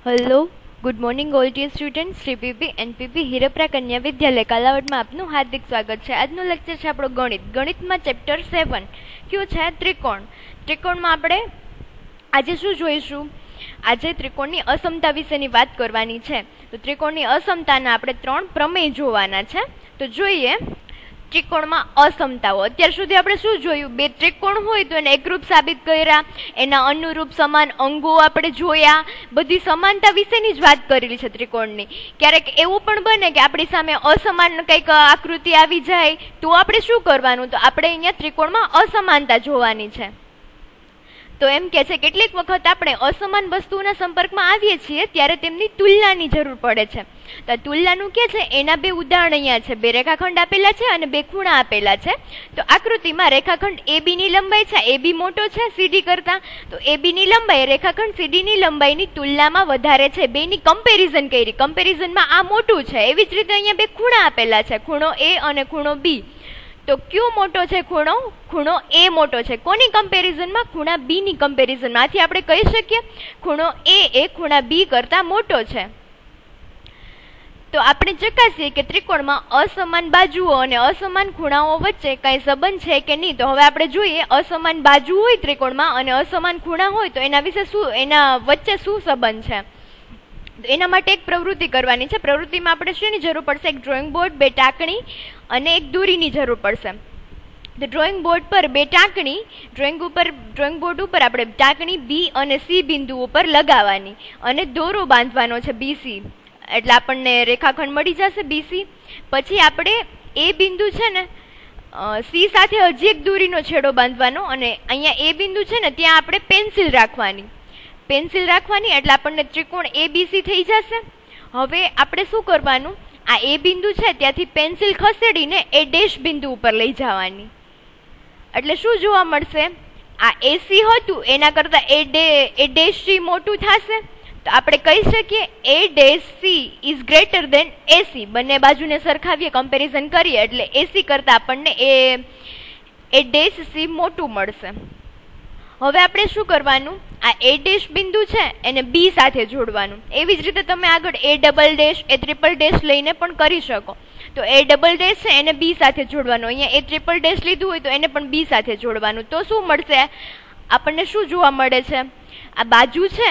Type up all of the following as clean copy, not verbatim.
Hello, good morning all dear student. Shri PP NPP Hirpara Kanya Vidyalaya કાલાવડમાં આપનું હાર્દિક સ્વાગત છે. આજનું લેક્ચર છે આપણો ગણિતમાં ચેપ્ટર 7 કયું છે ત્રિકોણ. ત્રિકોણમાં આપણે આજે શું જોઈશું? આજે ત્રિકોણની અસમતા વિશેની વાત કરવાની છે. તો ત્રિકોણની અસમતાના આપણે 3 પ્રમેય જોવાના છે. તો જોઈએ ત્રિકોણમાં અસમતાઓ. અત્યાર સુધી આપણે શું જોયું? બે ત્રિકોણ હોય તો એને એકરૂપ સાબિત કર્યા, એના અનુરૂપ સમાન અંગો આપણે જોયા, બધી સમાનતા વિશેની જ વાત કરેલી છે ત્રિકોણની. ક્યારેક એવું પણ બને કે આપણી સામે અસમાન કંઈક આકૃતિ આવી જાય તો આપણે શું કરવાનું? તો આપણે અહીંયા ત્રિકોણમાં અસમાનતા જોવાની છે. તો એમ કે છે કેટલીક વખત આપણે અસમાન વસ્તુઓના સંપર્કમાં આવીએ છીએ ત્યારે તેમની તુલનાની જરૂર પડે છે. તો તુલનાનું કે છે એના બે ઉદાહરણ અહીંયા છે. બે રેખાખંડ આપેલા છે અને બે ખૂણા આપેલા છે. તો આકૃતિમાં રેખાખંડ AB ની લંબાઈ છે, AB મોટો છે CD કરતા, તો AB ની લંબાઈ રેખાખંડ CD ની લંબાઈની તુલનામાં વધારે છે. બેની કમ્પેરિઝન કરી, કમ્પેરિઝનમાં આ મોટું છે. એવી જ રીતે અહીંયા બે ખૂણા આપેલા છે, ખૂણો A અને ખૂણો B. તો કયો મોટો છે ખૂણો? ખૂણો A મોટો છે. કોની કમ્પેરિઝનમાં? ખૂણા B ની કમ્પેરિઝનમાં. આથી આપણે કહી શકીએ ખૂણો A એ ખૂણા B કરતા મોટો છે. તો આપણે ચકાસીએ કે ત્રિકોણમાં અસમાન બાજુઓ અને અસમાન ખૂણાઓ વચ્ચે કઈ સંબંધ છે કે નહીં. તો હવે આપણે જોઈએ અસમાન બાજુ હોય ત્રિકોણમાં અને અસમાન ખૂણા હોય તો એના વિશે શું, એના વચ્ચે શું સંબંધ છે? એના માટે એક પ્રવૃત્તિ કરવાની છે. પ્રવૃત્તિમાં આપણે શેની જરૂર પડશે? એક ડ્રોઈંગ બોર્ડ, બે ટાંકણી અને એક દોરીની જરૂર પડશે. તો ડ્રોઈંગ બોર્ડ પર બે ટાંકણી, ડ્રોઈંગ બોર્ડ ઉપર આપણે ટાંકણી B અને C બિંદુ ઉપર લગાવવાની અને દોરો બાંધવાનો છે BC. એટલે આપણને રેખાખંડ મળી જશે BC. પછી આપણે A બિંદુ છે ને C સાથે હજી એક દોરીનો છેડો બાંધવાનો અને અહીંયા A બિંદુ છે ને ત્યાં આપણે પેન્સિલ રાખવાની એટલે આપણને ત્રિકોણ ABC થઈ જશે. હવે આપણે શું કરવાનું? આ A બિંદુ છે ત્યાંથી પેન્સિલ ખસેડીને A ડેશ બિંદુ ઉપર લઈ જવાની. એટલે શું જોવા મળશે? આ AC હતું એના કરતા A ડેશ C મોટું થશે. તો આપણે કહી શકીએ A dash C is greater than AC. બંને બાજુને સરખાવીએ, કમ્પેરિઝન કરીએ એટલે AC કરતા આપણને A ડેશ C મોટું મળશે. હવે આપણે શું કરવાનું? આ A ડેશ બિંદુ છે એને B સાથે જોડવાનું. એવી જ રીતે તમે આગળ A double dash, A triple dash લઈને પણ કરી શકો. તો A ડબલ ડેશ છે એને B સાથે જોડવાનું. અહીંયા A ટ્રિપલ ડેશ લીધું હોય તો એને પણ B સાથે જોડવાનું. તો શું મળશે? આપણને શું જોવા મળે છે? આ બાજુ છે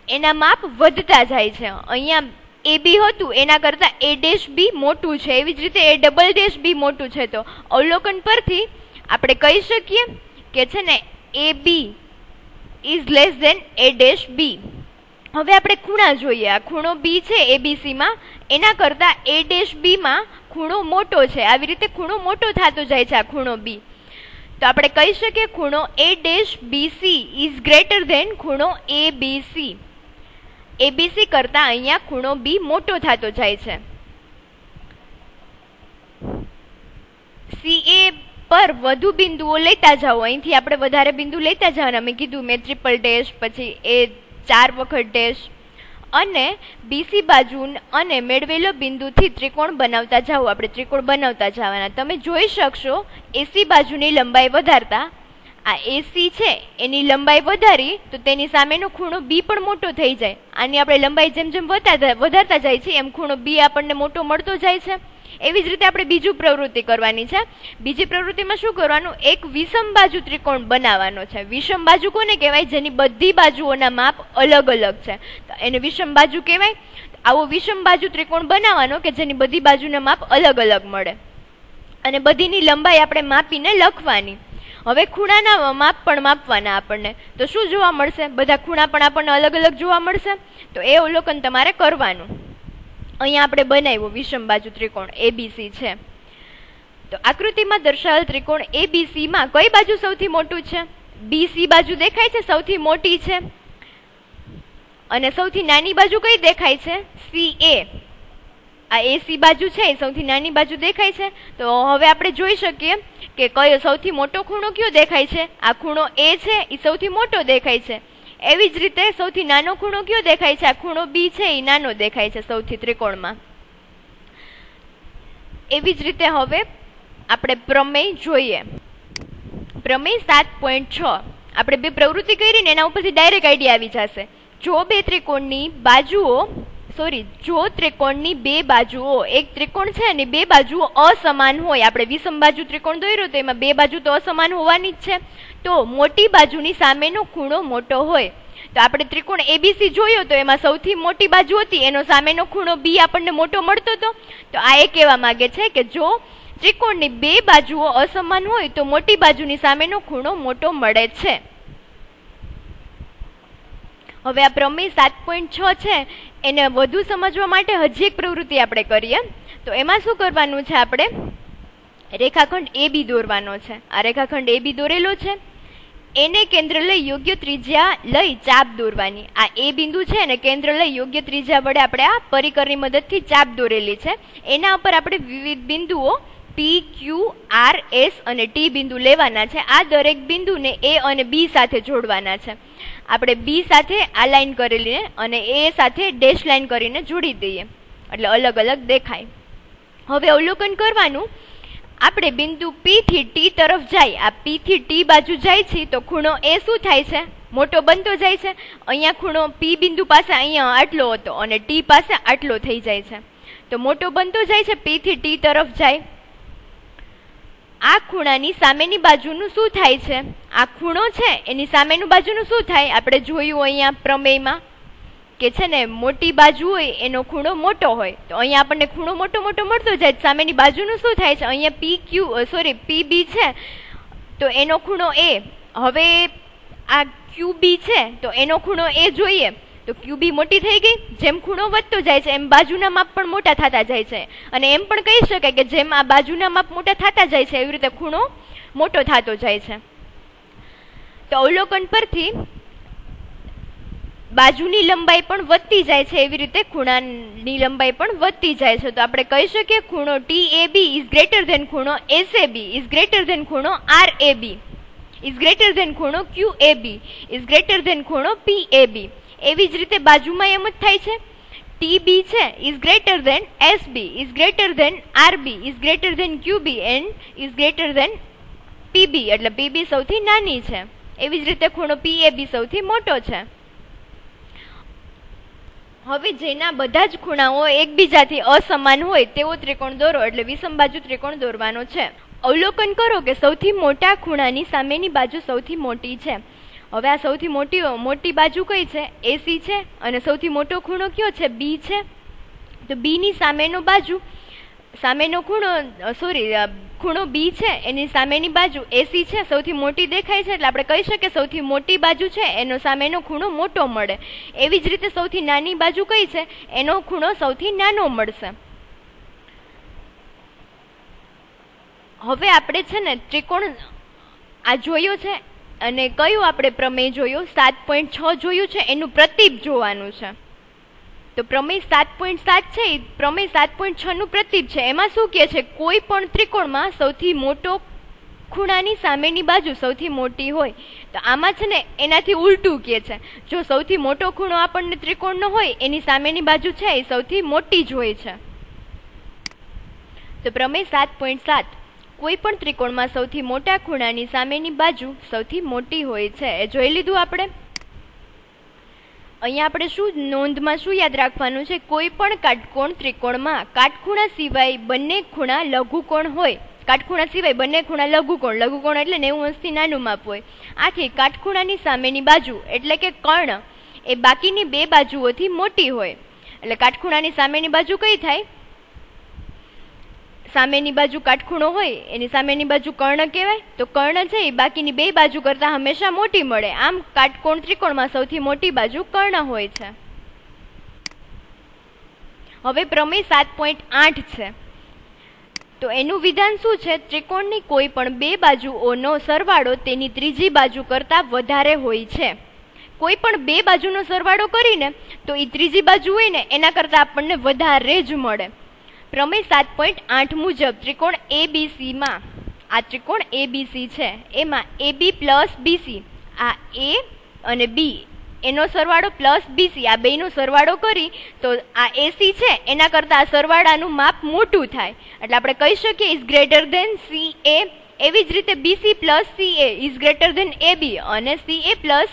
એના માપ વધતા જાય છે. અહીંયા AB હતું એના કરતા A ડેશ B મોટું છે. એવી જ રીતે A ડબલ ડેશ B મોટું છે. તો અવલોકન પરથી આપણે કહી શકીએ કે છે ને AB is less than A dash B. હવે આપણે ખૂણા જોઈએ. આ ખૂણો B છે ABC માં, એના કરતા A ડેશ B માં ખૂણો મોટો છે. આવી રીતે ખૂણો મોટો થતો જાય છે આ ખૂણો B. તો આપણે કહી શકીએ ખૂણો A dash BC is greater than ખૂણો ABC. ABC કરતા અહીંયા ખૂણો B મોટો થતો જાય છે. CA પર વધુ બિંદુઓ લેતા જાઓ. અહીંથી આપણે વધારે બિંદુ લેતા જવાના. મેં કીધું મેં ટ્રિપલ ડેશ, પછી A 4 વખત ડેશ અને BC બાજુ અને મેળવેલો બિંદુથી ત્રિકોણ બનાવતા જાઓ. આપણે ત્રિકોણ બનાવતા જવાના. તમે જોઈ શકશો AC બાજુની લંબાઈ વધારતા આ AC છે એની લંબાઈ વધારી તો તેની સામેનો ખૂણો B પણ મોટો થઈ જાય. આની આપણે લંબાઈ જેમ જેમ વધારતા જાય છે એમ ખૂણો B આપણને મોટો મળતો જાય છે. એવી જ રીતે આપણે બીજું પ્રવૃત્તિ કરવાની છે. બીજી પ્રવૃત્તિમાં શું કરવાનું? એક વિષમ બાજુ ત્રિકોણ બનાવવાનો છે. વિષમ બાજુ કોને કહેવાય? જેની બધી બાજુઓના માપ અલગ અલગ છે. તો એને વિષમ બાજુ કહેવાય. આવો વિષમ બાજુ ત્રિકોણ બનાવવાનો કે જેની બધી બાજુના માપ અલગ અલગ મળે અને બધીની લંબાઈ આપણે માપીને લખવાની. હવે ખૂણાના માપ પણ માપવાના આપણને. તો શું જોવા મળશે? બધા ખૂણા પણ આપણને અલગ અલગ જોવા મળશે. તો એ અવલોકન તમારે કરવાનું. અહીંયા આપણે બનાવ્યો વિષમ બાજુ ત્રિકોણ ABC છે. તો આકૃતિમાં દર્શાવેલ ત્રિકોણ ABC માં કઈ બાજુ સૌથી મોટું છે? BC બાજુ દેખાય છે સૌથી મોટી છે. અને સૌથી નાની બાજુ કઈ દેખાય છે? CA. આ AC બાજુ છે એ સૌથી નાની બાજુ દેખાય છે. તો હવે આપણે જોઈ શકીએ કે કયો સૌથી મોટો ખૂણો કયો દેખાય છે? આ ખૂણો A છે એ સૌથી મોટો દેખાય છે. એવી જ રીતે સૌથી નાનો ખૂણો કયો દેખાય છે? આ ખૂણો B છે એ નાનો દેખાય છે સૌથી ત્રિકોણમાં. એવી જ રીતે હવે આપણે પ્રમેય જોઈએ. પ્રમેય 7.6 આપણે બે પ્રવૃત્તિ કરીને એના ઉપરથી ડાયરેક્ટ આઈડિયા આવી જશે જો ત્રિકોણની બે બાજુઓ, એક ત્રિકોણ છે અને બે બાજુઓ અસમાન હોય, આપણે વિષમ બાજુ ત્રિકોણ દોર્યો તો એમાં બે બાજુ તો અસમાન હોવાની જ છે, તો મોટી બાજુની સામેનો ખૂણો મોટો હોય. તો આપણે ત્રિકોણ એબીસી જોયો તો એમાં સૌથી મોટી બાજુ હતી, એનો સામેનો ખૂણો બી આપણને મોટો મળતો હતો. તો આ એ કહેવા માંગે છે કે જો ત્રિકોણની બે બાજુઓ અસમાન હોય તો મોટી બાજુની સામેનો ખૂણો મોટો મળે છે. હવે આ પ્રમેય 7.6 છે એને વધુ સમજવા માટે હજી એક પ્રવૃત્તિ આપણે કરીએ. તો એમાં શું કરવાનું છે, આપણે રેખાખંડ AB દોરવાનો છે. આ રેખાખંડ AB દોરેલો છે, એને કેન્દ્ર લઈ યોગ્ય ત્રિજ્યા લઈ ચાપ દોરવાની. આ એ બિંદુ છે અને કેન્દ્ર લઈ યોગ્ય ત્રિજ્યા વડે આપણે આ પરિકરની મદદથી ચાપ દોરેલી છે. એના ઉપર આપણે વિવિધ બિંદુઓ P, Q, R, S અને T બિંદુ લેવાના છે. આ દરેક બિંદુને A અને B સાથે જોડવાના છે. આપણે B સાથે આ લાઈન કરેલી અને A સાથે ડેશ લાઈન કરીને જોડી દઈએ એટલે અલગ અલગ દેખાય. હવે અવલોકન કરવાનું, આપણે બિંદુ P થી T તરફ જાય, આ P થી T બાજુ જાય છે તો ખૂણો A શું થાય છે, મોટો બનતો જાય છે. અહીંયા ખૂણો P બિંદુ પાસે અહીંયા આટલો હતો અને T પાસે આટલો થઈ જાય છે, તો મોટો બનતો જાય છે. P થી T તરફ જાય, આ ખૂણાની સામેની બાજુનું શું થાય છે, આ ખૂણો છે એની સામેનું બાજુનું શું થાય, આપણે જોયું અહીંયા પ્રમેયમાં કે છે ને મોટી બાજુ હોય એનો ખૂણો મોટો હોય, તો અહીંયા આપણને ખૂણો મોટો મોટો મળતો જાય. સામેની બાજુનું શું થાય છે, અહીંયા PB છે તો એનો ખૂણો A. હવે આ QB છે તો એનો ખૂણો A જોઈએ તો QB મોટી થઈ ગઈ. જેમ ખૂણો વધતો જાય છે એમ બાજુના માપ પણ મોટા થતા જાય છે, અને એમ પણ કહી શકાય કે જેમ આ બાજુના માપ મોટા થતા જાય છે એવી રીતે ખૂણો મોટો થતો જાય છે. તો અવલોકન પરથી બાજુની લંબાઈ પણ વધતી જાય છે, એવી રીતે ખૂણાની લંબાઈ પણ વધતી જાય છે. તો આપણે કહી શકીએ ખૂણો TAB ઇઝ ગ્રેટર ધેન ખૂણો SAB ઇઝ ગ્રેટર ધેન ખૂણો RAB ઇઝ ગ્રેટર ધેન ખૂણો QAB ઇઝ ગ્રેટર ધેન ખૂણો PAB. એવી જ રીતે બાજુમાં એમ જ થાય છે, TB છે is greater than SB is greater than RB is greater than QB and is greater than PB, એટલે PB સૌથી નાની છે. એવી જ રીતે ખૂણો PAB સૌથી મોટો છે. હવે જેના બધા જ ખૂણાઓ એકબીજાથી અસમાન હોય તેવો ત્રિકોણ દોરો, એટલે વિષમ બાજુ ત્રિકોણ દોરવાનો છે. અવલોકન કરો કે સૌથી મોટા ખૂણાની સામેની બાજુ સૌથી મોટી છે. હવે આ સૌથી મોટી બાજુ કઈ છે, AC છે, અને સૌથી મોટો ખૂણો કયો છે, B છે. તો B ની સામેનો ખૂણો B છે, એની સામેની બાજુ AC છે, સૌથી મોટી દેખાય છે, એટલે આપણે કહી શકીએ સૌથી મોટી બાજુ છે એનો સામેનો ખૂણો મોટો મળે. એવી જ રીતે સૌથી નાની બાજુ કઈ છે, એનો ખૂણો સૌથી નાનો મળશે. હવે આપણે છે ને ત્રિકોણ આ જોયો છે અને કયું આપણે પ્રમેય જોયું, 7.6 જોયું છે, એનું પ્રતીપ જોવાનું છે. તો પ્રમેય 7.7 છે એ પ્રમેય 7.6 નું પ્રતીપ છે. એમાં શું કહે છે, કોઈ પણ ત્રિકોણમાં સૌથી મોટો ખૂણાની સામેની બાજુ સૌથી મોટી હોય. તો આમાં છે ને એનાથી ઉલટું કહે છે, જો સૌથી મોટો ખૂણો આપણને ત્રિકોણનો હોય એની સામેની બાજુ છે એ સૌથી મોટી જ હોય છે. તો પ્રમેય 7.7, કોઈ પણ ત્રિકોણમાં સૌથી મોટા ખૂણાની સામેની બાજુ સૌથી મોટી હોય છે. એ જોઈ લીધું આપણે. અહીંયા આપણે શું નોંધમાં શું યાદ રાખવાનું છે, કોઈ પણ કાટકોણ ત્રિકોણમાં કાટખૂણા સિવાય બંને ખૂણા લઘુકોણ હોય. કાટખૂણા સિવાય બંને ખૂણા લઘુકોણ, લઘુકોણ એટલે 90 અંશથી નાનું માપ હોય. આથી કાટખૂણાની સામેની બાજુ એટલે કે કર્ણ એ બાકીની બે બાજુઓથી મોટી હોય. એટલે કાટખૂણાની સામેની બાજુ કઈ થાય, સામેની બાજુ કાટખૂણો હોય એની સામેની બાજુ કર્ણ કહેવાય. તો કર્ણ છે એ બાકીની બે બાજુ કરતા હંમેશા મોટી મળે. આમ કાટકોણ ત્રિકોણમાં સૌથી મોટી બાજુ કર્ણ હોય છે. હવે પ્રમેય 7.8 છે. તો એનું વિધાન શું છે, ત્રિકોણની કોઈ પણ બે બાજુઓનો સરવાળો તેની ત્રીજી બાજુ કરતા વધારે હોય છે. કોઈ પણ બે બાજુનો સરવાળો કરીને તો એ ત્રીજી બાજુ હોય ને એના કરતા આપણને વધારે જ મળે. પ્રમેય 7.8 મુજબ ત્રિકોણ ABCમાં, આ ત્રિકોણ ABC છે એમાં AB પ્લસ BC, આ A અને B એનો સરવાળો પ્લસ BC આ બેનો સરવાળો કરી તો આ AC છે એના કરતા આ સરવાળાનું માપ મોટું થાય. એટલે આપણે કહી શકીએ ઇઝ ગ્રેટર ધેન CA. એવી જ રીતે BC plus CA is greater than AB અને CA plus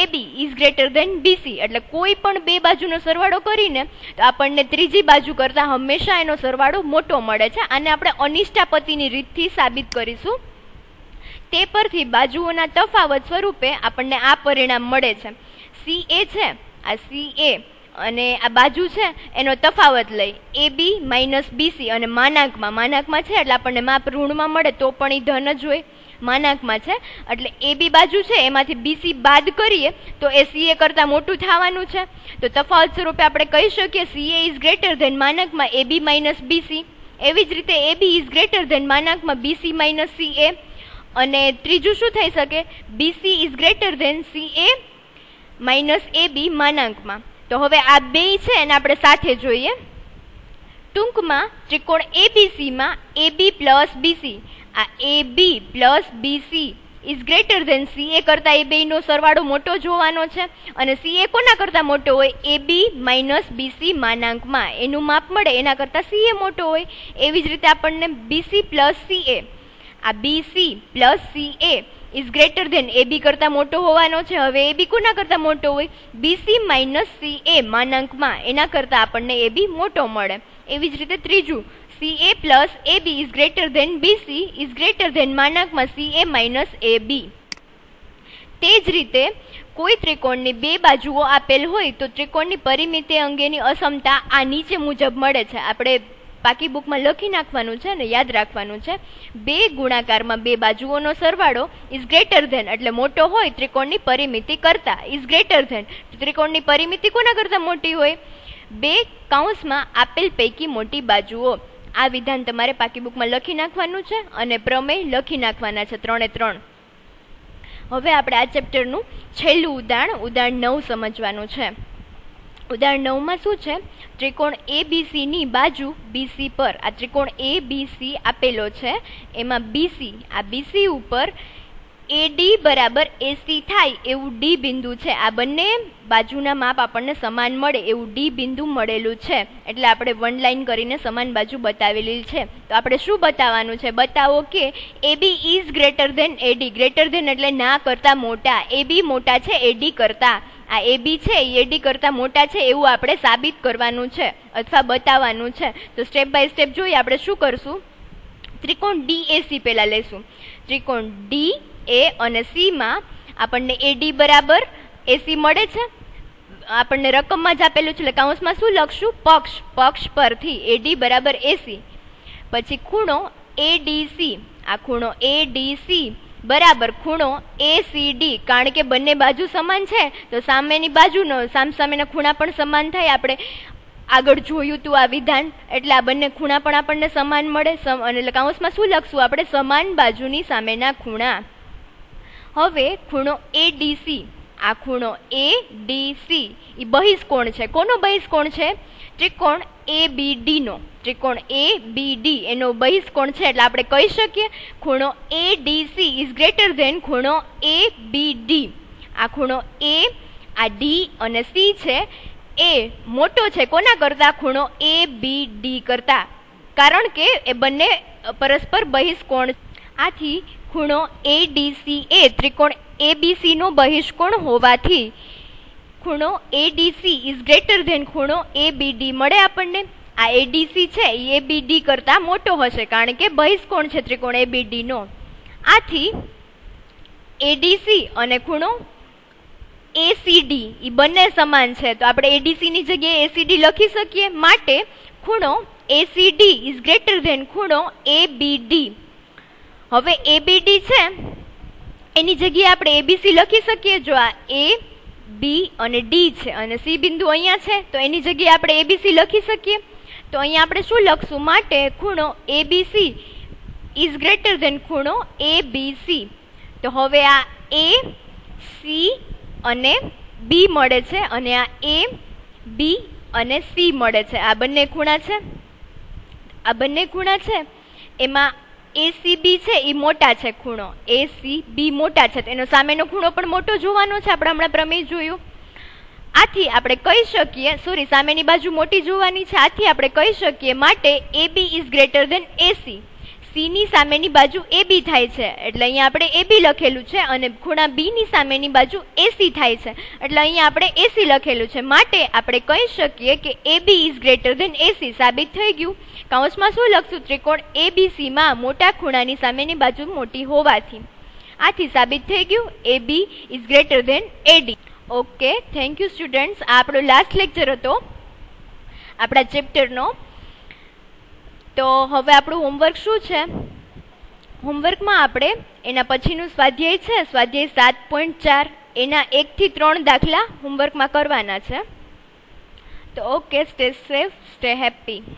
AB is greater than BC, એટલે કોઈ પણ બે બાજુનો સરવાળો કરીને તો આપણને ત્રીજી બાજુ કરતાં હંમેશા એનો સરવાળો મોટો મળે છે. આને આપણે અનિષ્ટાપતિની રીતથી સાબિત કરીશું. તે પરથી બાજુઓના તફાવત સ્વરૂપે આપણને આ પરિણામ મળે છે. CA છે, આ CA અને આ બાજુ છે એનો તફાવત લઈ AB માઇનસ BC અને માનાંકમાં છે એટલે આપણને માપ ઋણમાં મળે તો પણ એ ધન જ હોય, માનાંકમાં છે એટલે AB બાજુ છે એમાંથી BC બાદ કરીએ તો એ CA કરતાં મોટું થવાનું છે. તો તફાવત સ્વરૂપે આપણે કહી શકીએ CA ઇઝ ગ્રેટર ધેન માનાંકમાં AB માઇનસ BC. એવી જ રીતે AB ઇઝ ગ્રેટર ધેન માનાંકમાં BC માઇનસ CA. અને ત્રીજું શું થઈ શકે? BC is greater than CA minus AB માનાંકમાં. તો હવે આ બે છે એને આપણે સાથે જોઈએ. ટૂંકમાં ત્રિકોણ ABCમાં AB પ્લસ BC, આ AB plus BC is greater than CA કરતાં એ બેનો સરવાળો મોટો જોવાનો છે. અને CA કોના કરતાં મોટો હોય? AB માઇનસ BC માનાંકમાં એનું માપ મળે એના કરતાં CA મોટો હોય. એવી જ રીતે આપણને BC પ્લસ CA, આ BC plus CA is greater than AB કરતાં મોટો હોવાનો છે. હવે AB કોના કરતાં મોટો હોય? BC માઇનસ CA માનાંકમાં એના કરતાં આપણને AB મોટો મળે. એવી જ રીતે ત્રીજું CA plus AB is greater than BC is greater than માનાંકમાં CA માઇનસ AB. તે જ રીતે કોઈ ત્રિકોણની બે બાજુઓ આપેલ હોય તો ત્રિકોણની પરિમિતિ અંગેની અસમતા આ નીચે મુજબ મળે છે. આપણે પાકી બુકમાં લખી નાખવાનું છે ને યાદ રાખવાનું છે. બે ગુણાકારમાં બે બાજુઓનો સરવાળો ઇઝ ગ્રેટર ધેન એટલે મોટો હોય ત્રિકોણની પરિમિતિ કરતા, ઇઝ ગ્રેટર ધેન ત્રિકોણની પરિમિતિ કોના કરતાં મોટી હોય? બે કૌંસમાં આપેલ પૈકી મોટી બાજુઓ. આ વિધાન તમારે પાકી બુકમાં લખી નાખવાનું છે અને પ્રમેય લખી નાખવાના છે 3 એ 3. હવે આપણે આ ચેપ્ટરનું છેલ્લું ઉદાહરણ 9 સમજવાનું છે. ઉદાહરણ 9માં શું છે? ત્રિકોણ ABC ની બાજુ BC પર, આ ત્રિકોણ ABC આપેલો છે એમાં BC, આ BC ઉપર AD બરાબર AC થાય એવું D બિંદુ છે. આ બંને બાજુના માપ આપણને સમાન મળે એવું D બિંદુ મળેલું છે એટલે આપણે વન લાઈન કરીને સમાન બાજુ બતાવેલી છે. તો આપણે શું બતાવવાનું છે? બતાવો કે AB is greater than AD. Greater than એટલે ના કરતાં મોટા, AB મોટા છે AD કરતાં. આ AB છે એ AD કરતાં મોટા છે એવું આપણે સાબિત કરવાનું છે અથવા બતાવવાનું છે. તો સ્ટેપ બાય સ્ટેપ જોઈએ. આપણે શું કરશું? ત્રિકોણ DAC પહેલા લેશું. ત્રિકોણ DA અને C માં આપણને AD બરાબર AC મળે છે. આપણને રકમમાં જ આપેલું છે એટલે કૌંસમાં શું લખશું? પક્ષ પરથી AD બરાબર AC. પછી ખૂણો ADC, આ ખૂણો ADC બરાબર ખૂણો ACD. કારણ કે બંને બાજુ સમાન છે તો સામેની બાજુનો સામસામેના ખૂણા પણ સમાન થાય. આપણે આગળ જોયું તું આ વિધાન એટલે આ બંને ખૂણા પણ આપણને સમાન મળે. અને કૌંસમાં શું લખશું આપણે? સમાન બાજુની સામેના ખૂણા. હવે ખૂણો ADC, આ ખૂણો ADC એ બહિષ્કોણ છે. કોનો બહિષ્કોણ છે? ત્રિકોણ ABD નો. ત્રિકોણ ABD એનો બહિષ્કોણ છે એટલે આપણે કહી શકીએ ખૂણો ADC ઇઝ ગ્રેટર ધેન ખૂણો ABD. આ ખૂણો A, આ D અને C છે એ મોટો છે કોના કરતાં? ખૂણો ABD કરતાં, કારણ કે એ બંને પરસ્પર બહિષ્કોણ. આથી ખૂણો ADC એ ત્રિકોણ ABC નો બહિષ્કોણ હોવાથી ખૂણો ADC ઇઝ ગ્રેટર ધેન ખૂણો ABD મળે આપણને. આ ADC છે એ ABD કરતાં મોટો હશે કારણ કે બહિષ્કોણ છે ત્રિકોણ ABD નો. આથી ADC અને ખૂણો ACD એ બંને સમાન છે તો આપણે ADC ની જગ્યાએ ACD લખી શકીએ. માટે ખૂણો ACD ઇઝ ગ્રેટર ધેન ખૂણો ABD. હવે ABD છે એની જગ્યાએ આપણે ABC લખી શકીએ. જો આ A, B અને D છે અને C બિંદુ અહીંયા છે તો એની જગ્યાએ આપણે ABC લખી શકીએ. તો અહીંયા આપણે શું લખશું? માટે ખૂણો ABC ઇઝ ગ્રેટર ધેન ખૂણો ABC. તો હવે આ A, C અને B મળે છે અને આ A, B અને C મળે છે. આ બંને ખૂણા છે. આ બંને ખૂણા છે એમાં ACB છે એ મોટા છે. ખૂણો ACB મોટા છે તો એનો સામેનો ખૂણો પણ મોટો જોવાનો છે. આપણે હમણાં પ્રમેય જોયું. આથી આપણે કહી શકીએ સામેની બાજુ મોટી જોવાની છે. આથી આપણે કહી શકીએ માટે AB is greater than AC. C C ની સામેની બાજુ એ બી થાય છે, એટલે અહીંયા આપણે એ બી લખેલું છે, અને ખૂણા બી ની સામેની બાજુ એસી થાય છે, એટલે અહીંયા આપણે એસી લખેલું છે. માટે આપણે કહી શકીએ કે એ બી ઇઝ ગ્રેટર ધેન એસી. સાબિત થઈ ગયું. કૌંસમાં શું લખશું? ત્રિકોણ એબીસી માં મોટા ખૂણાની સામેની બાજુ મોટી હોવાથી. આથી સાબિત થઈ ગયું A B is greater than AD. Okay, thank you students. આ આપણો લાસ્ટ લેક્ચર હતો આપણા ચેપ્ટરનો. તો હવે આપણું હોમવર્ક શું છે? હોમવર્કમાં આપણે એના પછીનું સ્વાધ્યાય છે, સ્વાધ્યાય 7.4, એના 1 થી 3 દાખલા હોમવર્કમાં કરવાના છે. તો okay, stay safe, stay happy.